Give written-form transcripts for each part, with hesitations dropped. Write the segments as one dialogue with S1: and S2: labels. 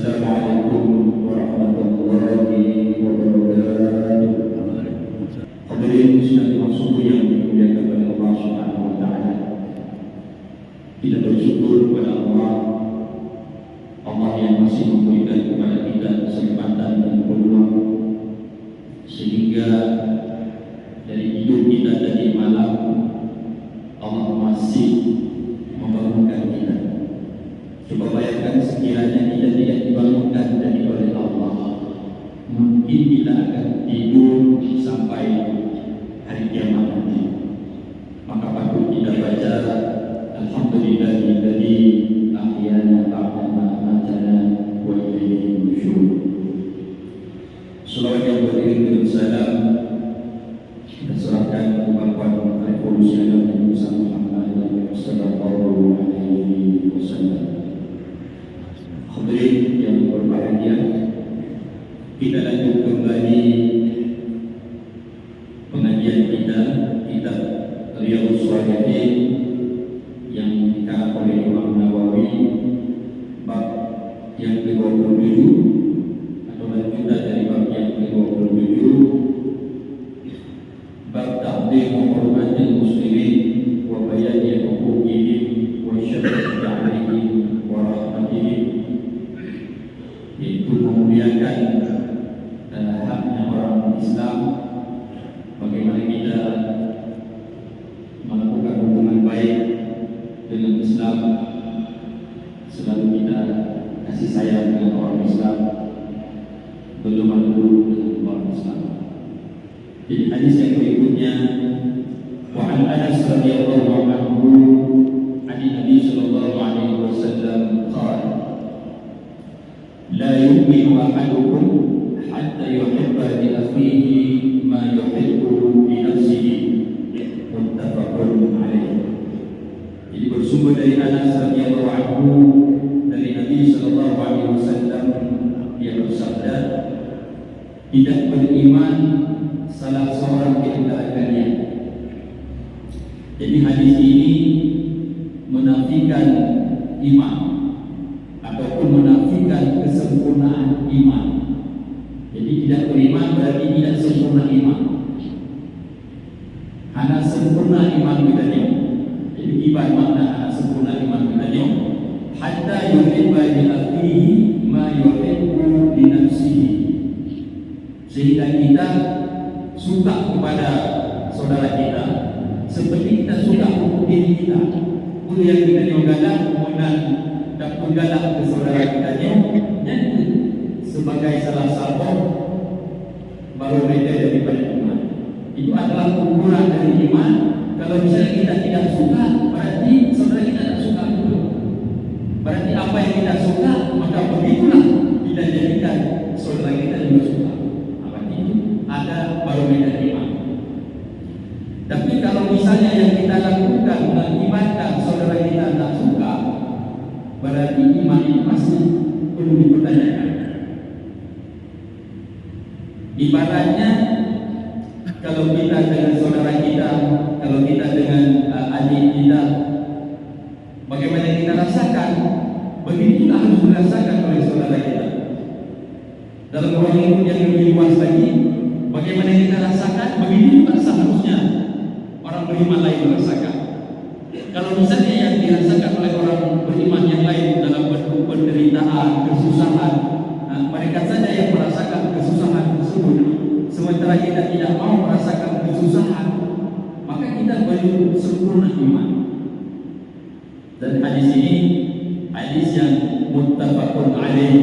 S1: Assalamualaikum warahmatullahi wabarakatuh. Hadirin sekalian suku yang dimuliakan oleh Allah Subhanahu wa taala. Kita bersyukur kepada Allah yang masih memberikan kepada kita kesempatan dan peluang sehingga dari hidup kita tadi malam Allah masih membangunkan kita. Coba bayangkan sekiranya kita tidak dibangunkan dari oleh Allah, mungkin kita akan tidur sampai hari kiamat nanti. Maka patut kita baca Alhamdulillahilladzi ahyana ba'da ma amatana wa ilaihi nusyur. Selawat yang beriring dengan salam kita serahkan kepada revolusi agama Nabi Muhammad sallallahu alaihi wasallam. Hadirin yang berbahagia, kita lanjut kembali pengajian kita kitab Riyadhus Shalihin yang dikarang oleh Imam Nawawi, bab yang ke-27 atau lanjutan dari bab yang ke-27, bab ta'dhim hurmatil muslimin wa bayani huquqihim wa syar'i 'alaihim wa rahmatihim, yaitu memuliakan haknya orang Islam, bagaimana kita melakukan hubungan baik dengan Islam, selalu kita kasih sayang dengan orang Islam, berlemah lembut dengan orang Islam. Jadi hadis yang berikutnya, wa an Anas radhiyallahu anhu an Nabi sallallahu alaihi wasallam qala la yu'minu ahadukum hatta yuhibba li akhihi ma yuhibbu li nafsihi, muttafaqun alaih. Jadi bersumber dari Anas radhiyallahu anhu dari Nabi sallallahu alaihi wasallam, dia bersabda, tidak beriman salah seorang di antara kalian. Jadi hadis ini menafikan iman ataupun menafikan kesempurnaan iman. Jadi tidak beriman berarti tidak sempurna iman. Hanya sempurna iman kita ni. Jadi ibarat makna hanya sempurna iman kita ni. Hatta yuhibba li akhihi ma yuhibbu li nafsihi. Sehingga kita suka kepada saudara kita seperti kita suka untuk diri kita. Itu yang kita digalak kemudian tak menggalak ke saudara kita ni, dan sebagai salah satu barometer daripada iman. Itu adalah ukuran dari iman. Kalau misalnya kita tidak suka, berarti saudara kita tak suka itu. Berarti apa yang kita suka, maka begitulah kita jadikan saudara kita juga suka. Berarti itu ada barometer iman. Tapi kalau misalnya yang kita lakukan mengakibatkan saudara kita tak suka, berarti iman itu masih perlu dipertanyakan. Ibaratnya kalau kita dengan saudara kita, kalau kita dengan adik kita, bagaimana kita rasakan, begitulah harus dirasakan oleh saudara kita. Dalam ruang lingkup yang lebih luas lagi, bagaimana kita rasakan, begitu juga seharusnya orang beriman lain merasakan. Kalau misalnya yang dirasakan oleh orang beriman yang lain dalam bentuk penderitaan, kesusahan, mereka saja yang merasakan kesusahan tersebut, sementara kita tidak mau merasakan kesusahan, maka kita belum sempurna iman. Dan hadis ini hadis yang muttafaqun alaih.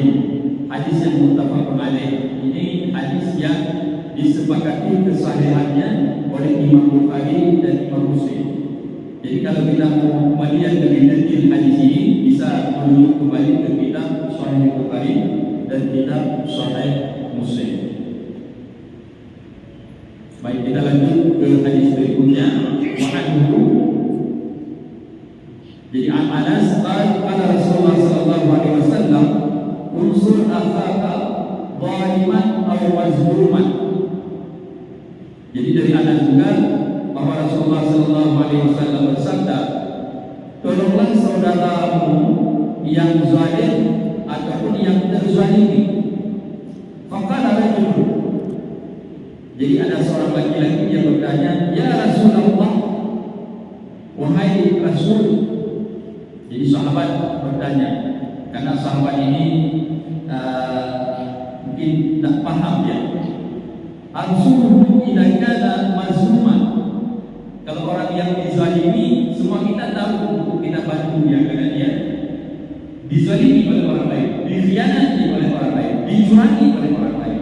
S1: Hadis yang muttafaqun alaih ini hadis yang disepakati kesahihannya oleh Imam Bukhari dan Imam Muslim. Jadi kalau kita mau melihat lebih detail hadis ini, bisa menuju kembali ke kitab Sahih Bukhari dan kitab Sahih Muslim. Baik, kita lanjut ke hadis berikutnya. Wa'anhu. Jadi Anas qala Rasulullah sallallahu alaihi wasallam, unsur akhaka zaliman aw mazluman. Jadi dari Anas juga bahwa Rasulullah sallallahu alaihi wasallam bersabda, tolonglah saudaramu yang zalim ataupun yang terzalimi. dizalimi. Faqala rajul, jadi ada seorang laki-laki yang bertanya, "Ya Rasulullah, wahai Rasul." Jadi sahabat bertanya, karena sahabat ini mungkin tak paham ya. Al-suruhu idza kana mazluman. Kalau orang yang dizalimi, semua kita tahu untuk kita bantu dia, karena dia dizalimi oleh orang lain, dikhianati oleh orang lain, dicurangi oleh orang lain.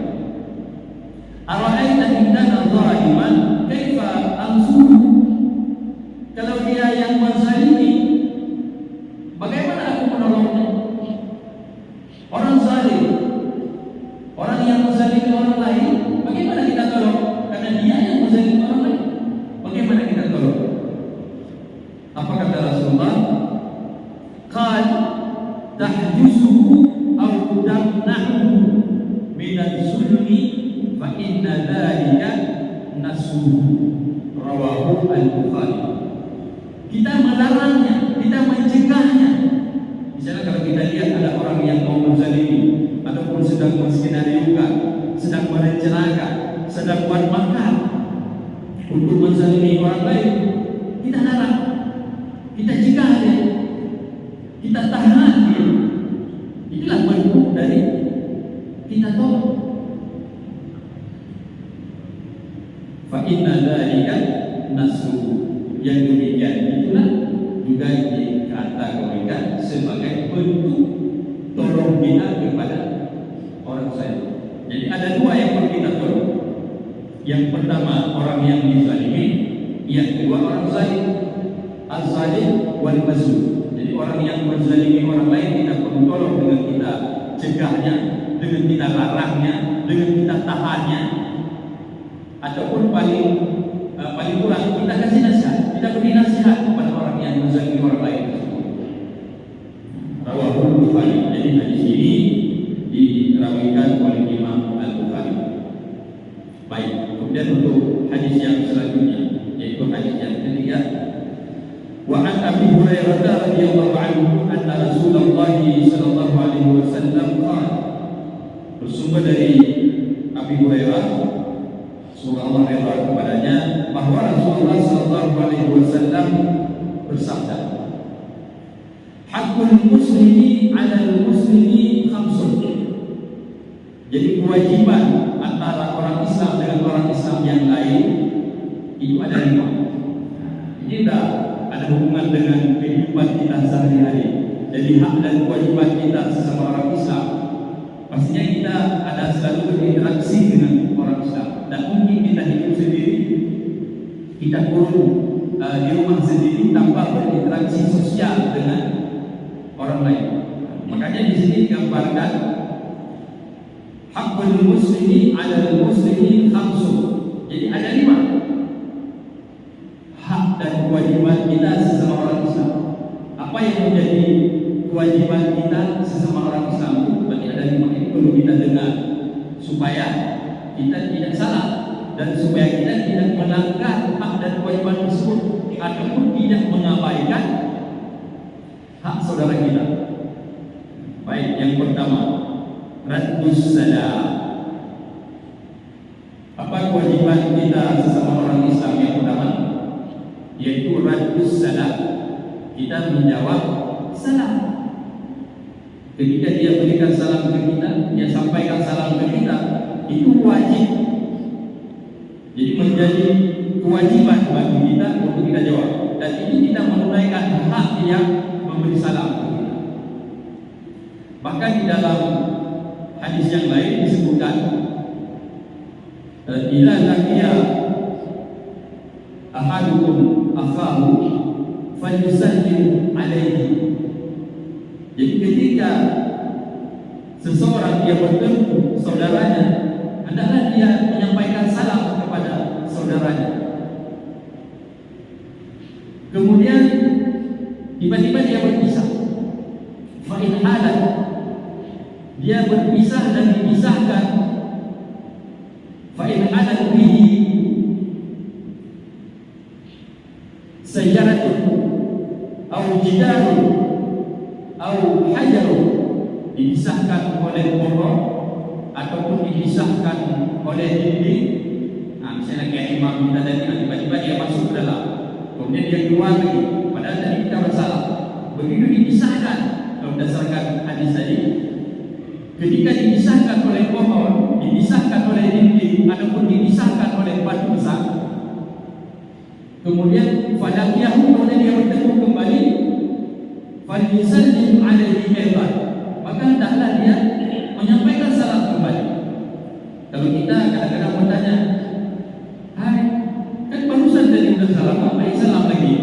S1: Ara'aita in kana zaliman kaifa ansuruhu? Kalau dia yang menzalimi, bagaimana aku menolongnya? Orang zalim, orang yang menzalimi orang lain, bagaimana kita tolong? Karena dia yang menzalimi orang lain, bagaimana kita tolong? Apa kata Rasulullah? Qal tahjusuhu aw tamna'uhu min al-zulmi fa inna dhalika nasuhu. Rawahu al-Bukhari. Kita melarangnya, kita mencegahnya. Misalnya kalau kita lihat ada orang yang mau menzalimi ataupun sedang menskenariokan, sedang merencanakan, sedang buat makar untuk menzalimi orang lain, kita larang, kita cegah dia, kita tahan dia. Inilah bentuk dari kita tolong. Fa inna dzalika nasruhu. Yang demikian itulah juga dikategorikan sebagai bentuk tolong kita kepada orang lain. Jadi ada dua yang perlu kita tolong. Yang pertama orang yang dizalimi, yang kedua orang zalim. Az-zalim wal mazlum. Jadi orang yang menzalimi orang lain kita perlu tolong dengan kita cegahnya, dengan kita larangnya, dengan kita tahannya, ataupun paling kurang kita kasih nasihat, kita beri nasihat kepada orang yang menzalimi orang lain tersebut. Rawahul Bukhari. Jadi hadis ini dirawikan oleh Imam Al-Bukhari. Baik, kemudian untuk hadis yang selanjutnya, yaitu hadis yang ketiga. Wa an Abi Hurairah radhiyallahu anhu anna Rasulullah sallallahu alaihi wasallam qala, bersumber dari Abi Hurairah, semoga Allah redha kepadanya, bahwa Rasulullah sallallahu alaihi wasallam bersabda, hakul muslimi 'alal muslimi khamsun. Jadi kewajiban antara orang Islam dengan orang Islam yang lain itu ada 5. Ini dah ada hubungan dengan kehidupan kita sehari-hari. Jadi hak dan kewajiban kita sesama orang Islam, pastinya kita ada selalu berinteraksi dengan orang Islam. Dan mungkin kita hidup sendiri, kita kurung di rumah sendiri tanpa berinteraksi sosial dengan orang lain. Makanya di sini digambarkan hakul muslimi 'alal muslimi khamsun. Jadi ada 5 hak dan kewajiban kita sesama orang Islam. Apa yang menjadi kewajiban kita sesama orang Islam itu berarti ada 5. Ini perlu kita dengar supaya kita tidak salah dan supaya kita tidak melanggar hak dan kewajiban tersebut ataupun tidak mengabaikan hak saudara kita. Baik, yang pertama, raddus salam. Apa kewajiban kita sesama orang Islam yang pertama? Yaitu raddus salam. Kita menjawab salam. Ketika dia berikan salam ke kita, dia sampaikan salam ke kita, itu wajib. Jadi menjadi kewajiban bagi kita untuk kita jawab. Dan ini kita menunaikan hak yang memberi salam ke kita. Bahkan di dalam hadis yang lain disebutkan, ila laqiya ahadukum akhahu falyusallim alaihi. Jadi ketika seseorang dia bertemu saudaranya, hendaklah dia menyampaikan salam kepada saudaranya. Kemudian tiba-tiba dia berpisah. Fa in halat, dia berpisah dan dipisahkan. Fa in halat bihi sajaratun aw jidarun aw hajarun, dipisahkan oleh oleh dinding. Nah, misalnya kayak imam kita tadi, tiba-tiba dia masuk ke dalam, kemudian dia keluar lagi, padahal tadi kita bersalah. Begitu dipisahkan, kalau berdasarkan hadis tadi, ketika dipisahkan oleh pohon, dipisahkan oleh dinding, ataupun dipisahkan oleh batu besar, kemudian falaqiyahu, kemudian dia bertemu kembali, falyusallim alaihi aidan, maka hendaklah dia menyampaikan salam kembali. Kalau kita kadang-kadang bertanya, hai, kan barusan tadi udah salam, apa salam lagi?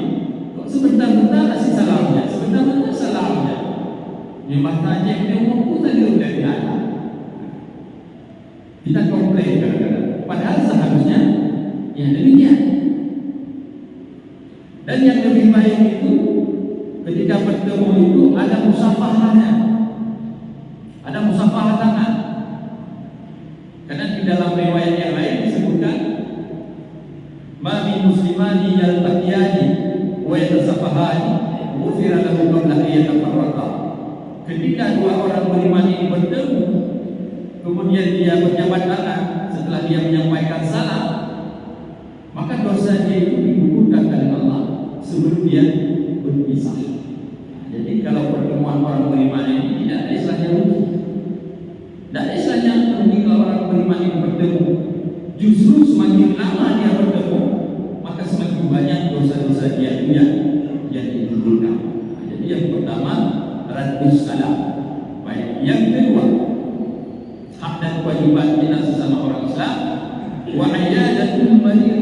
S1: Kok sebentar-bentar kasih salamnya, sebentar-bentar salamnya? Dia mata aja yang mau tadi udah ada. Kita komplain kadang-kadang, padahal seharusnya ya demikian. Dan yang lebih baik itu ketika bertemu itu ada musafahahnya, ada musafahah tangan. Karena di dalam riwayat yang lain disebutkan, ma min muslimani yaltaqiyani wa yatasafahani ghufira lahu qabla an yatafarraqa. Ketika dua orang beriman ini bertemu, kemudian dia berjabat tangan setelah dia menyampaikan salam, maka dosa dia itu digugurkan oleh Allah sebelum dia berpisah. Jadi kalau pertemuan orang beriman ini tidak ada istilahnya rugi, tidak ada istilahnya rugi kalau orang beriman ini bertemu. Justru semakin lama dia bertemu, maka semakin banyak dosa-dosa dia yang digugurkan. Jadi yang pertama, raddus salam. Baik, yang kedua, hak dan kewajiban kita sesama orang Islam, wa iyadatul marid,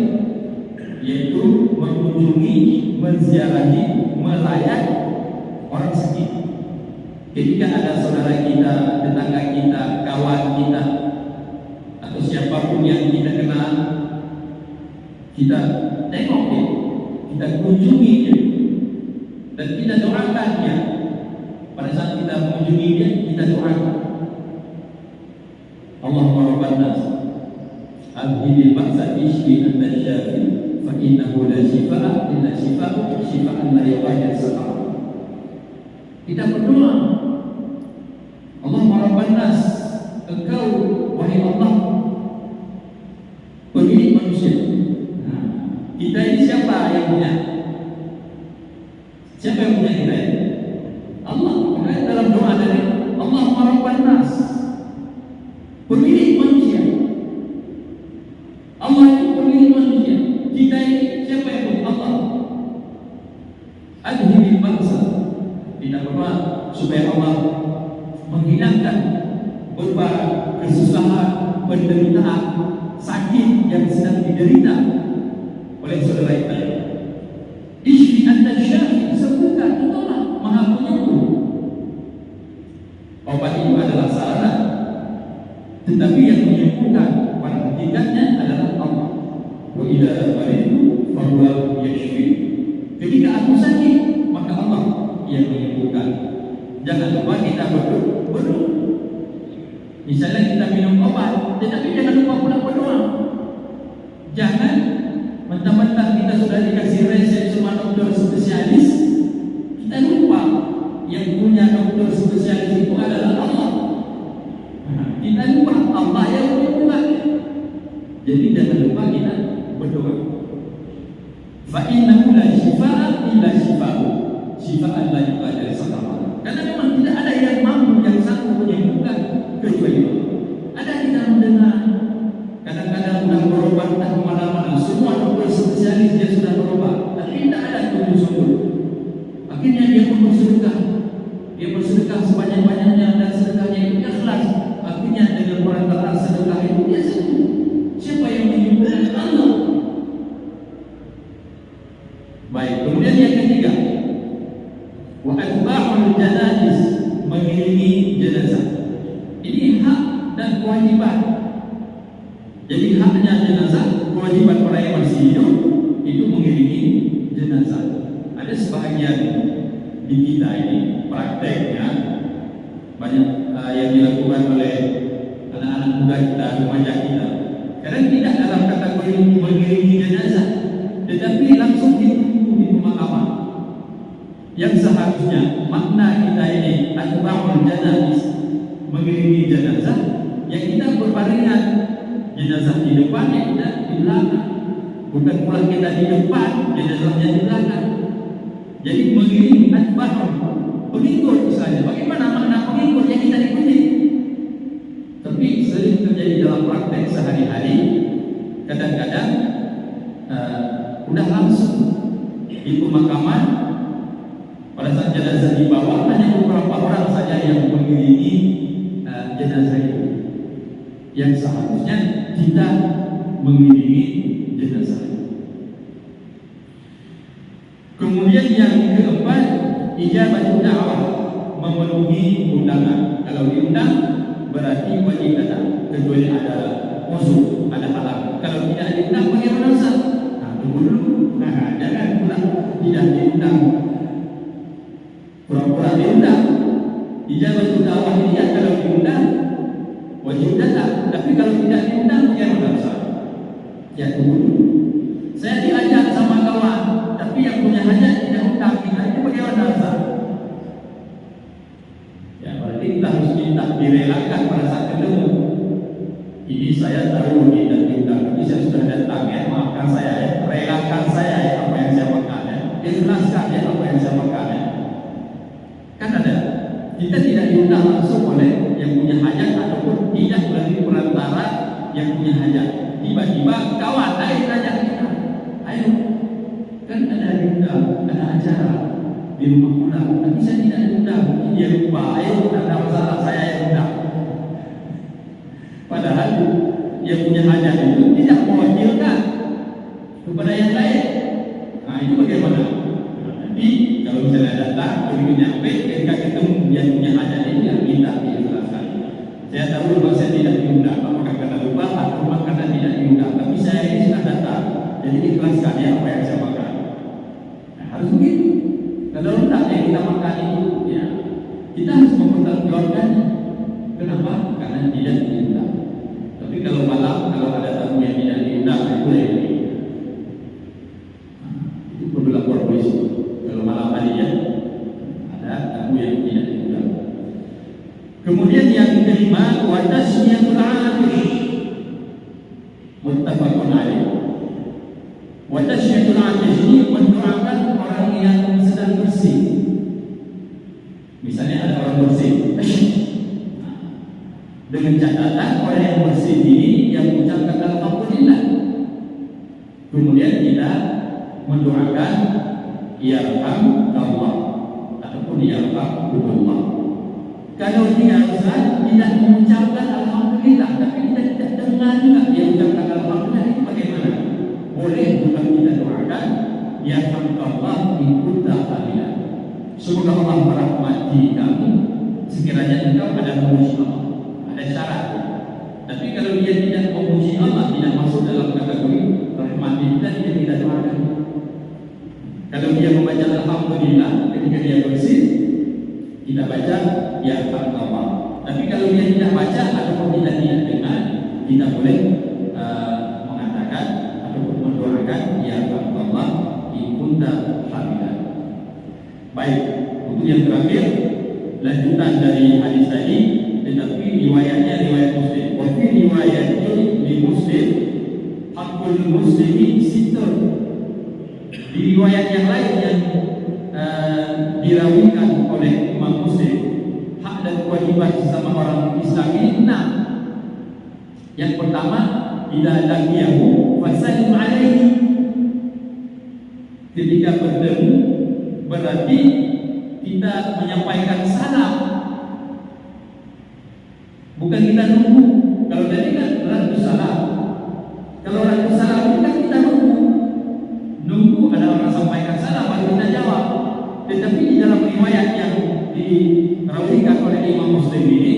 S1: yaitu mengunjungi, menziarahi, melayat orang sakit. Ketika ada saudara kita, tetangga kita, kawan kita, atau siapapun yang kita kenal, kita tengok dia, kita kunjungi dia, dan kita doakan dia. Pada saat kita mengunjungi dia, kita doakan, Allahumma rabban nas abhidil ba'sa ishfi anta syafi fa innahu la shifaa illa shifa'u shifaan la yughadiru saqama. Kita berdoa, Allahumma rabban nas, engkau wahai Allah pemilik manusia. Kita ini siapa yang punya? Siapa yang punya kita ini? Allah. Makanya dalam doa tadi, Allahumma rabban nas, pemilik manusia. Allah itu pemilik manusia. Kita ini siapa yang punya? Allah. Adhibil bangsa. Kita berdoa supaya Allah menghilangkan beban, kesusahan, penderitaan, sakit yang sedang diderita oleh saudara kita. Ishfi anta syafi, sembuhkan, engkaulah Maha Penyembuh. Obat itu adalah sarana, tetapi yang menyembuhkan pada hakikatnya adalah Allah. Wa idza maridtu fa huwa yashfi. Ketika aku sakit, maka Allah yang menyembuhkan. Jangan lupa kita berdoa. Misalnya kita minum obat, tetapi jangan lupa pula berdoa. Jangan mentang-mentang kita sudah dikasih resep sama dokter spesialis, kita lupa yang punya dokter spesialis itu adalah Allah. Kita lupa Allah yang menyembuhkan. Jadi jangan lupa kita berdoa. Fa innahu la shifaa illa shifa'u shifaan la yughadiru saqama. Karena memang tidak ada yang mampu, yang sanggup menyembuhkan kecuali Allah. Ada kita mendengar kadang-kadang sudah berobat tak kemana-mana, semua dokter spesialis dia sudah berobat, tapi tidak ada sungguh-sungguh. Akhirnya dia pun bersedekah, dia bersedekah sebanyak-banyaknya dan sedekahnya itu ikhlas. Akhirnya dengan perantara sedekah itu dia sembuh. Siapa yang menyembuhkan? Allah. Baik, kemudian yang ketiga, wa atba'ul janaiz, mengiringi jenazah. Ini hak dan kewajiban. Jadi haknya jenazah, kewajiban orang yang masih hidup itu mengiringi jenazah. Ada sebahagian di kita ini prakteknya banyak yang dilakukan oleh anak-anak muda kita, remaja kita. Kadang tidak dalam kategori mengiringi jenazah, tetapi langsung di pemakaman. Yang seharusnya makna kita ini atba'ul janaiz, mengiringi jenazah, yang kita berbarengan. jenazah di depan, ya kita di belakang. Bukan pula kita di depan, jenazahnya di belakang. Jadi mengiring atbah, pengikut misalnya. Bagaimana makna pengikut yang kita ikuti? Tapi sering terjadi dalam praktek sehari-hari. Kadang-kadang udah langsung di pemakaman, pada saat jenazah dibawa hanya beberapa orang saja yang mengiringi jenazah itu. Yang seharusnya kita mengiringi jenazah. Kemudian yang keempat, ijabah da'wah, memenuhi undangan. Kalau diundang berarti wajib datang, kecuali ada uzur, ada halang. Kalau tidak diundang bagaimana Ustaz? Tunggu dulu. Jangan pula tidak diundang pura-pura diundang. Ijabah da'wah ini ya, kalau diundang wajib datang. Tapi kalau tidak diundang bagaimana Ustaz? Ya tunggu dulu. Saya diajak sama kawan, tapi yang punya hajat tidak undang kita, itu bagaimana Ustaz? Ya berarti kita harus minta direlakan pada saat ketemu. Ini saya tahu tidak diundang, tapi saya sudah datang ya, maafkan saya ya, relakan saya ya apa yang saya makan ya, ikhlaskan ya apa yang saya makan ya. Kan ada, kita tidak diundang langsung oleh yang punya hajat ataupun tidak melalui perantara yang punya hajat. Tiba-tiba kawan lain ajak kita, ayo, kan ada diundang, ada acara di rumah pulang, tapi saya tidak diundang. Dia lupa, ayo, tidak ada masalah, saya yang undang. Padahal yang punya hajat itu tidak mewakilkan kepada yang lain. Nah itu bagaimana? Nanti kalau misalnya datang, begitu nyampe, ketika ketemu yang punya hajat ini, yang minta dijelaskan. Saya tahu bahwa saya tidak diundang, apakah karena lupa atau karena tidak diundang, tapi saya ini sudah datang, jadi ikhlaskan ya apa yang saya makan. Nah, harus begitu. Kalau tidak yang kita makan itu, ya kita harus mempertanggungjawabkan. Kenapa? Karena tidak diundang. Tapi kalau malam, kalau ada tamu yang tidak diundang, itu lagi. Itu perlu lapor polisi. Kalau malam hari ya, ada tamu yang tidak diundang. Kemudian yang kelima, wa tasmiyatul 'atif. Muttafaqun alaih. Wa tasmiyatul 'atif ini mendoakan orang yang sedang bersih. Misalnya ada orang bersih, dengan catatan orang yang bersih ini yang mengucapkan alhamdulillah. Kemudian kita mendoakan yarhamkallah ataupun yarhamkumullah. Kalau dia Ustaz tidak mengucapkan alhamdulillah, tapi kita tidak dengar juga dia mengucapkan alhamdulillah, itu bagaimana? Boleh bukan kita doakan yarhamkallah in kunta hamilan. Semoga Allah merahmati kamu sekiranya engkau ada memuji Allah. Ada syarat. Tapi kalau dia tidak memuji Allah, tidak masuk dalam kategori rahmatillah, dia tidak doakan. Kalau dia membaca alhamdulillah ketika dia bersih, kita baca ya Allah. Tapi kalau dia tidak baca ataupun tidak dengar, kita boleh mengatakan ataupun mendoakan ya Allah in kunta hamilan. Baik, untuk yang terakhir lanjutan dari hadis tadi, tetapi riwayatnya riwayat Muslim. Waktu riwayat di Muslim, hakul Muslimin sittun. Di riwayat yang lain yang dirawikan oleh Imam Muslim, hak dan kewajiban sesama orang Islam ini 6. Yang pertama, idza laqiyahu fasallim alaihi. Ketika bertemu berarti kita menyampaikan salam. Bukan kita nunggu. Kalau tadi kan radu salam. Kalau radu salam itu kan kita nunggu. Nunggu ada orang sampaikan salam baru kita jawab. Tetapi di dalam riwayat yang dirawikan oleh Imam Muslim ini,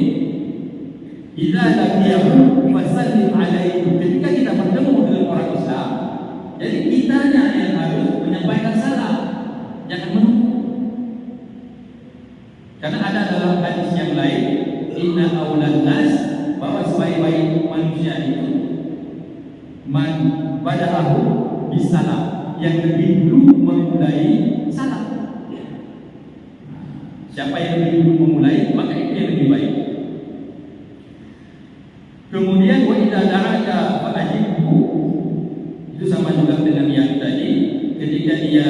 S1: idza laqiyahu fasallim alaihi. Ketika kita bertemu dengan orang Islam, jadi kitanya yang harus menyampaikan salam. Jangan menunggu. Karena ada dalam hadis yang lain, inna awlan nas, bahwa sebaik-baik manusia itu man bada'ahu bisalam, yang lebih dulu memulai salam. Siapa yang lebih dulu memulai, maka itu yang lebih baik. Kemudian wa idza da'aka Itu sama juga dengan yang tadi, ketika dia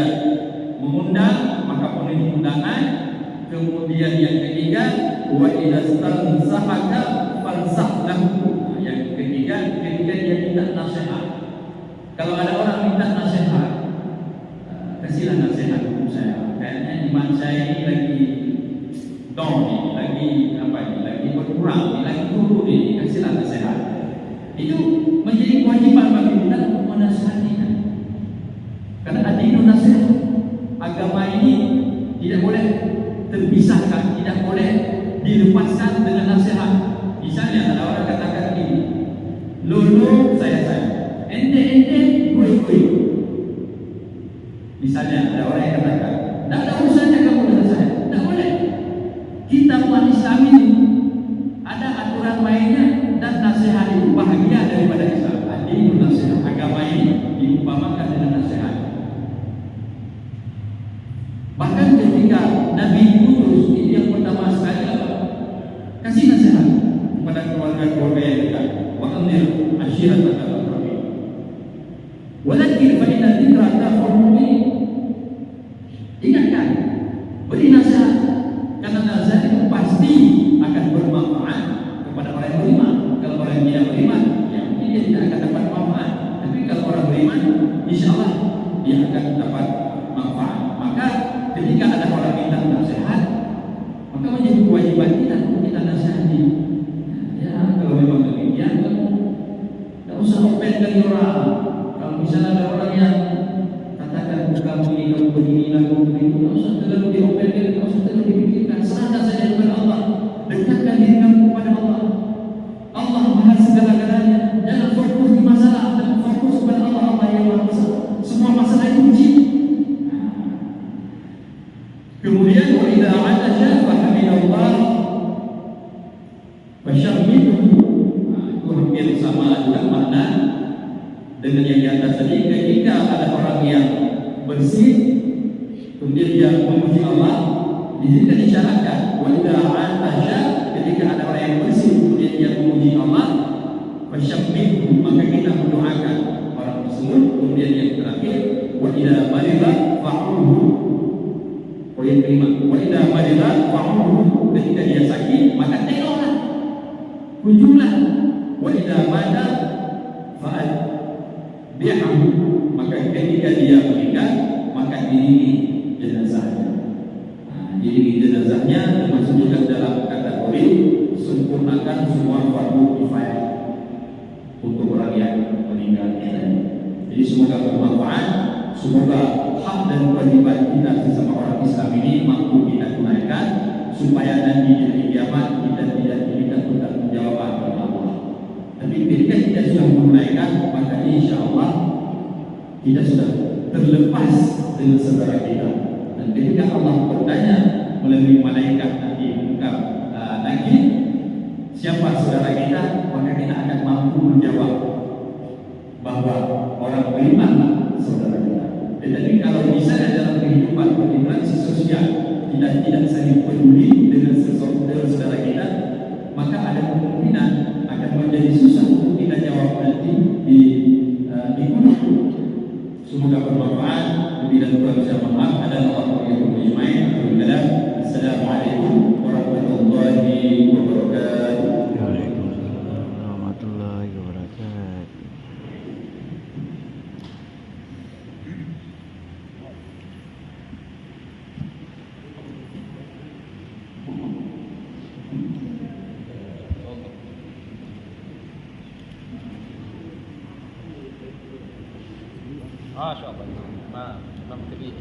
S1: mengundang maka penuhi undangan. Kemudian yang ketiga, wa idza stansahaka fansah lahu. Yang ketiga, ketika dia minta nasihat. Kalau ada orang minta nasihat, kasihlah nasihat untuk saya. Kayaknya iman saya ini lagi down ini, lagi apa ini, lagi berkurang, lagi turun ini, kasihlah nasihat. Itu menjadi kewajiban bagi kita untuk menasihatinya. Karena adinu nasihat, agama ini tidak boleh terpisahkan, tidak boleh dilepaskan dengan nasihat. Misalnya ada orang katakan ini, lulu saya, ente gue. Misalnya ada orang yang katakan, tidak ada urusannya kamu dengan saya, tidak boleh. Kita umat Islam ini ada aturan mainnya, dan nasihat itu bahagia daripada Islam. Adinu nasihat, agama ini diumpamakan dengan nasihat. Bahkan ketika Nabi diutus, itu yang pertama sekali apa? Kasih nasihat kepada keluarga-keluarga yang dekat. Wa anzir ashiratakal aqrabin. Walakin fa inna dzikra tanfa'ul mu'minin. Ingatkan, beri nasihat, karena nasihat itu pasti akan bermanfaat kepada orang yang beriman. Kalau orang yang tidak beriman, ya mungkin dia tidak akan dapat manfaat. Tapi kalau orang beriman, insya Allah dia akan dapat manfaat. Maka ketika ada orang minta nasihat, maka menjadi kewajiban kita untuk kita nasihati. Ya, kalau memang demikian, kamu tidak usah open dari orang. Kalau misalnya ada orang yang katakan kamu ini, kamu begini, kamu begitu, tidak usah terlalu diopen, tidak usah terlalu dipikirkan. Serahkan saja kepada Allah. Dekatkan diri kamu kepada Allah. Allah Maha segala-galanya. Jangan fokus di masalah, dan fokus kepada Allah. Allah yang Maha besar. Semua masalah itu uji. Kemudian wa idza atasha fa hamidallah fasyammidu. Itu hampir sama juga makna dengan yang di atas tadi. Ketika ada orang yang bersih kemudian dia memuji Allah, di sini disyaratkan wa idza atasha, ketika ada orang yang bersih kemudian dia memuji Allah, fasyammidu, maka kita mendoakan orang tersebut. Kemudian yang terakhir, wa idza marida fa'uhu. Poin kelima, wa idza marida fa'uhu, ketika dia sakit maka tengoklah, kunjunglah. Wa idza mata fa'al bi'ahu, maka ketika dia meninggal maka diiringi jenazahnya. Diiringi jenazahnya termasuk juga dalam kategori sempurnakan semua fardu kifayah untuk orang yang meninggal. Jadi semoga bermanfaat, semoga hak dan kewajiban kita sesama orang Islam ini mampu kita tunaikan, supaya nanti di hari kiamat kita tidak diberikan pertanggungjawaban oleh Allah. Tapi ketika kita sudah menunaikan, maka insya Allah kita sudah terlepas dengan saudara kita. Dan ketika Allah bertanya melalui malaikat nanti muka lagi, siapa saudara kita, maka kita akan mampu menjawab bahwa orang beriman saudara kita. Tetapi kalau misalnya dalam kehidupan berinteraksi sosial kita tidak saling peduli dengan saudara kita, maka ada kemungkinan akan menjadi susah untuk kita jawab nanti di gunung. Semoga bermanfaat. Lebih dan kurang saya mohon maaf. Adalah Allah yang berfirman. Assalamualaikum warahmatullahi wabarakatuh.
S2: Waalaikumsalam warahmatullahi wabarakatuh.
S3: ما شاء الله. ما كبير.